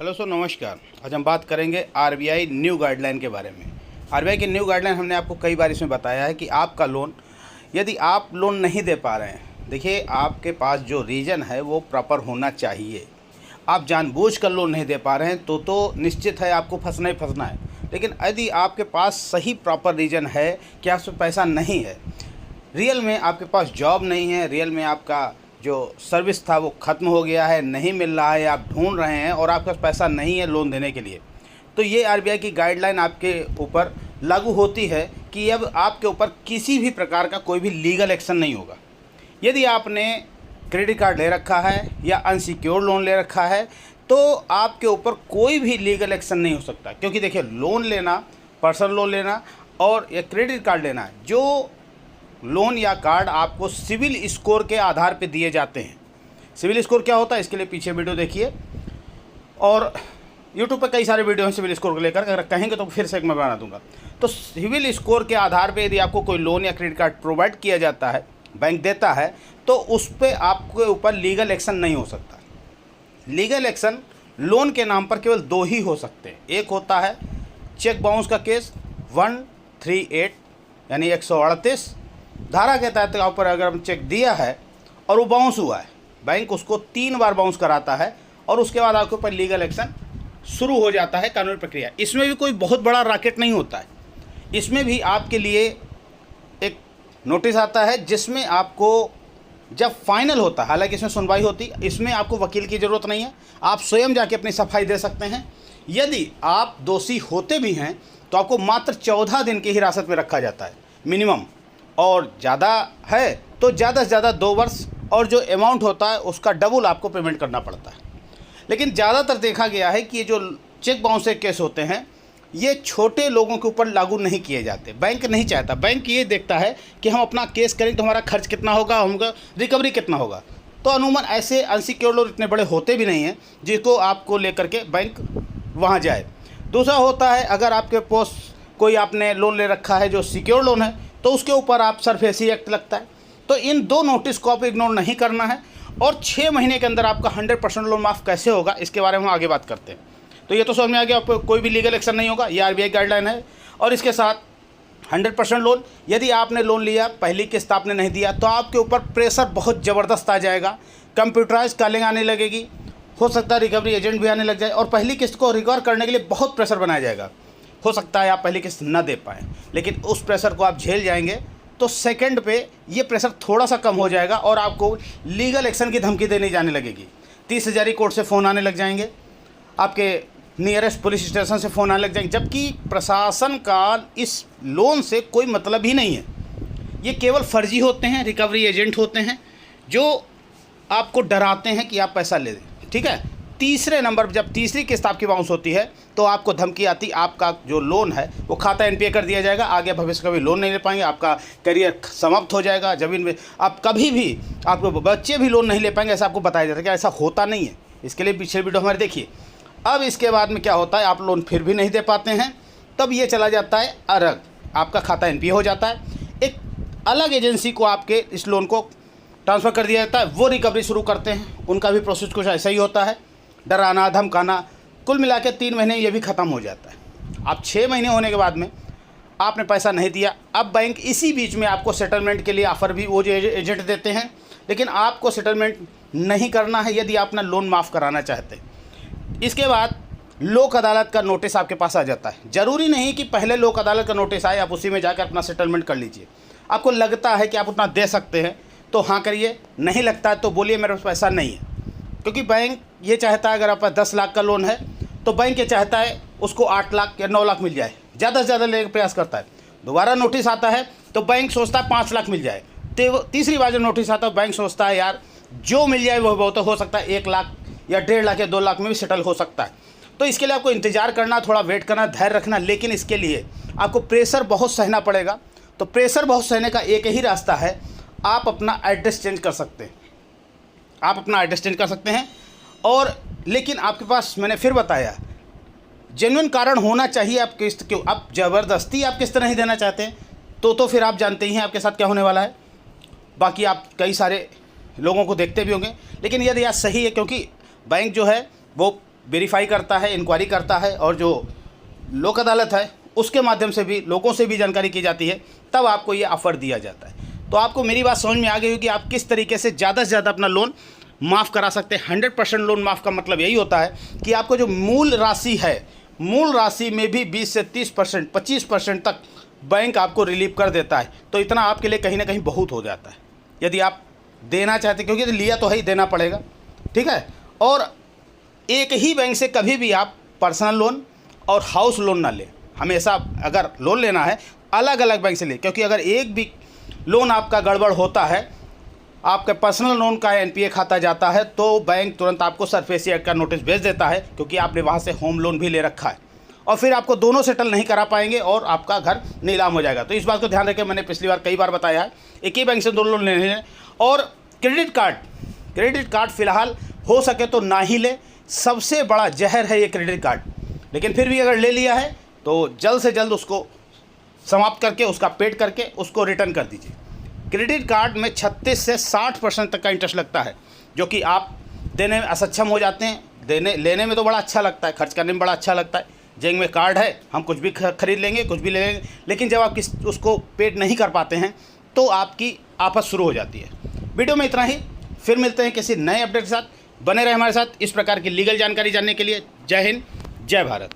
Hello sir, नमस्कार। आज हम बात करेंगे आरबीआई न्यू गाइडलाइन के बारे में। आरबीआई की न्यू गाइडलाइन हमने आपको कई बार इसमें बताया है कि आपका लोन, यदि आप लोन नहीं दे पा रहे हैं, देखिए आपके पास जो रीज़न है वो प्रॉपर होना चाहिए। आप जानबूझकर लोन नहीं दे पा रहे हैं तो निश्चित है आपको फंसना ही फंसना है। लेकिन यदि आपके पास सही प्रॉपर रीज़न है कि आपसे पैसा नहीं है, रियल में आपके पास जॉब नहीं है, रियल में आपका जो सर्विस था वो ख़त्म हो गया है, नहीं मिल रहा है, आप ढूंढ रहे हैं और आपके पास पैसा नहीं है लोन देने के लिए, तो ये आरबीआई की गाइडलाइन आपके ऊपर लागू होती है कि अब आपके ऊपर किसी भी प्रकार का कोई भी लीगल एक्शन नहीं होगा। यदि आपने क्रेडिट कार्ड ले रखा है या अनसिक्योर्ड लोन ले रखा है तो आपके ऊपर कोई भी लीगल एक्शन नहीं हो सकता। क्योंकि देखिए, लोन लेना, पर्सनल लोन लेना और या क्रेडिट कार्ड लेना, जो लोन या कार्ड आपको सिविल स्कोर के आधार पे दिए जाते हैं। सिविल स्कोर क्या होता है, इसके लिए पीछे वीडियो देखिए, और यूट्यूब पे कई सारे वीडियो हैं सिविल स्कोर को लेकर, अगर कहेंगे तो फिर से एक मैं बना दूंगा। तो सिविल स्कोर के आधार पे यदि आपको कोई लोन या क्रेडिट कार्ड प्रोवाइड किया जाता है, बैंक देता है, तो उस पर आपके ऊपर लीगल एक्शन नहीं हो सकता। लीगल एक्शन लोन के नाम पर केवल दो ही हो सकते हैं। एक होता है चेक बाउंस का केस 138 यानी 138 धारा के तहत ऊपर अगर हम चेक दिया है और वो बाउंस हुआ है, बैंक उसको 3 बार बाउंस कराता है और उसके बाद आपके ऊपर लीगल एक्शन शुरू हो जाता है, कानूनी प्रक्रिया। इसमें भी कोई बहुत बड़ा रॉकेट नहीं होता है। इसमें भी आपके लिए एक नोटिस आता है जिसमें आपको जब फाइनल होता है, हालांकि इसमें सुनवाई होती, इसमें आपको वकील की ज़रूरत नहीं है, आप स्वयं जाके अपनी सफाई दे सकते हैं। यदि आप दोषी होते भी हैं तो आपको मात्र 14 दिन की हिरासत में रखा जाता है मिनिमम, और ज़्यादा है तो ज़्यादा से ज़्यादा 2 वर्ष, और जो अमाउंट होता है उसका डबल आपको पेमेंट करना पड़ता है। लेकिन ज़्यादातर देखा गया है कि ये जो चेक बाउंस के केस होते हैं ये छोटे लोगों के ऊपर लागू नहीं किए जाते। बैंक नहीं चाहता, बैंक ये देखता है कि हम अपना केस करें तो हमारा खर्च कितना होगा, हमका रिकवरी कितना होगा। तो अमूमन ऐसे अनसिक्योर्ड लोन इतने बड़े होते भी नहीं हैं जिसको आपको लेकर के बैंक वहाँ जाए। दूसरा होता है, अगर आपके पास कोई आपने लोन ले रखा है जो सिक्योर लोन है तो उसके ऊपर आप सरफेसी एक्ट लगता है। तो इन 2 नोटिस को आप इग्नोर नहीं करना है, और 6 महीने के अंदर आपका 100% लोन माफ़ कैसे होगा इसके बारे में हम आगे बात करते हैं। तो ये तो समझ में आ गया, आपको कोई भी लीगल एक्शन नहीं होगा, ये आरबीआई गाइडलाइन है। और इसके साथ 100% लोन, यदि आपने लोन लिया, पहली किस्त आपने नहीं दिया तो आपके ऊपर प्रेशर बहुत ज़बरदस्त आ जाएगा, कंप्यूटराइज कॉलिंग आने लगेगी, हो सकता है रिकवरी एजेंट भी आने लग जाए, और पहली किस्त को रिकवर करने के लिए बहुत प्रेशर बनाया जाएगा। हो सकता है आप पहली किस्त न दे पाएँ, लेकिन उस प्रेशर को आप झेल जाएंगे तो सेकंड पे ये प्रेशर थोड़ा सा कम हो जाएगा और आपको लीगल एक्शन की धमकी देनी जाने लगेगी। 30,000 कोर्ट से फ़ोन आने लग जाएंगे, आपके नियरेस्ट पुलिस स्टेशन से फ़ोन आने लग जाएंगे, जबकि प्रशासन का इस लोन से कोई मतलब ही नहीं है। ये केवल फर्जी होते हैं, रिकवरी एजेंट होते हैं जो आपको डराते हैं कि आप पैसा ले दें। ठीक है। तीसरे नंबर पर जब तीसरी किस्त आपकी बाउंस होती है तो आपको धमकी आती, आपका जो लोन है वो खाता एनपीए कर दिया जाएगा, आगे भविष्य कभी लोन नहीं ले पाएंगे, आपका करियर समाप्त हो जाएगा, ज़मीन में आप कभी भी, आपके बच्चे भी लोन नहीं ले पाएंगे, ऐसा आपको बताया जाता है कि ऐसा होता नहीं है। इसके लिए पीछे वीडियो हमारे देखिए। अब इसके बाद में क्या होता है, आप लोन फिर भी नहीं दे पाते हैं, तब ये चला जाता है अरग, आपका खाता एनपीए हो जाता है, एक अलग एजेंसी को आपके इस लोन को ट्रांसफ़र कर दिया जाता है, वो रिकवरी शुरू करते हैं। उनका भी प्रोसेस कुछ ऐसा ही होता है, डराना, धमकाना, कुल मिला के 3 महीने ये भी ख़त्म हो जाता है। अब 6 महीने होने के बाद में आपने पैसा नहीं दिया, अब बैंक इसी बीच में आपको सेटलमेंट के लिए ऑफ़र भी वो जो एजेंट देते हैं, लेकिन आपको सेटलमेंट नहीं करना है यदि आप अपना लोन माफ़ कराना चाहते हैं। इसके बाद लोक अदालत का नोटिस आपके पास आ जाता है। ज़रूरी नहीं कि पहले लोक अदालत का नोटिस आए आप उसी में जाकर अपना सेटलमेंट कर लीजिए। आपको लगता है कि आप उतना दे सकते हैं तो हाँ करिए, नहीं लगता है तो बोलिए मेरे पास पैसा नहीं है। क्योंकि बैंक ये चाहता है, अगर आपका 10 लाख का लोन है तो बैंक ये चाहता है उसको 8 लाख या 9 लाख मिल जाए, ज़्यादा से ज़्यादा लेने का प्रयास करता है। दोबारा नोटिस आता है तो बैंक सोचता है 5 लाख मिल जाए, तीसरी बार जब नोटिस आता है बैंक सोचता है यार जो मिल जाए वो बहुत हो सकता है 1 लाख या 1.5 लाख या 2 लाख में भी सेटल हो सकता है। तो इसके लिए आपको इंतज़ार करना, थोड़ा वेट करना, धैर्य रखना, लेकिन इसके लिए आपको प्रेशर बहुत सहना पड़ेगा। तो प्रेशर बहुत सहने का एक ही रास्ता है, आप अपना एड्रेस चेंज कर सकते हैं, आप अपना एड्रेस चेंज कर सकते हैं। और लेकिन आपके पास, मैंने फिर बताया, जेन्युइन कारण होना चाहिए। आप किस्त क्यों, आप ज़बरदस्ती आप किस्त नहीं देना चाहते हैं तो फिर आप जानते ही हैं आपके साथ क्या होने वाला है। बाकी आप कई सारे लोगों को देखते भी होंगे, लेकिन यदि यह सही है, क्योंकि बैंक जो है वो वेरीफाई करता है, इंक्वायरी करता है, और जो लोक अदालत है उसके माध्यम से भी लोगों से भी जानकारी की जाती है, तब आपको ये ऑफ़र दिया जाता है। तो आपको मेरी बात समझ में आ गई होगी कि आप किस तरीके से ज़्यादा अपना लोन माफ़ करा सकते हैं। 100% लोन माफ़ का मतलब यही होता है कि आपको जो मूल राशि है, मूल राशि में भी 20 से 30%, 25% तक बैंक आपको रिलीव कर देता है। तो इतना आपके लिए कहीं ना कहीं बहुत हो जाता है यदि आप देना चाहते, क्योंकि लिया तो है ही, देना पड़ेगा, ठीक है। और एक ही बैंक से कभी भी आप पर्सनल लोन और हाउस लोन ना लें। हमेशा अगर लोन लेना है अलग अलग बैंक से लें, क्योंकि अगर एक भी लोन आपका गड़बड़ होता है, आपके पर्सनल लोन का एनपीए खाता जाता है, तो बैंक तुरंत आपको सरफेसी एक्ट का नोटिस भेज देता है, क्योंकि आपने वहाँ से होम लोन भी ले रखा है, और फिर आपको दोनों सेटल नहीं करा पाएंगे और आपका घर नीलाम हो जाएगा। तो इस बात को ध्यान रखें, मैंने पिछली बार कई बार बताया है, एक ही बैंक से दो लोन लेने हैं। और क्रेडिट कार्ड फ़िलहाल हो सके तो ना ही ले, सबसे बड़ा जहर है ये क्रेडिट कार्ड। लेकिन फिर भी अगर ले लिया है तो जल्द से जल्द उसको समाप्त करके, उसका पेड करके उसको रिटर्न कर दीजिए। क्रेडिट कार्ड में 36 से 60% तक का इंटरेस्ट लगता है, जो कि आप देने में असक्षम हो जाते हैं। लेने में तो बड़ा अच्छा लगता है, खर्च करने में बड़ा अच्छा लगता है, जेब में कार्ड है, हम कुछ भी खरीद लेंगे, कुछ भी ले लेंगे, लेकिन जब आप उसको पेड नहीं कर पाते हैं तो आपकी आफत शुरू हो जाती है। वीडियो में इतना ही, फिर मिलते हैं किसी नए अपडेट के साथ। बने रहे हमारे साथ इस प्रकार की लीगल जानकारी जानने के लिए। जय हिंद, जय भारत।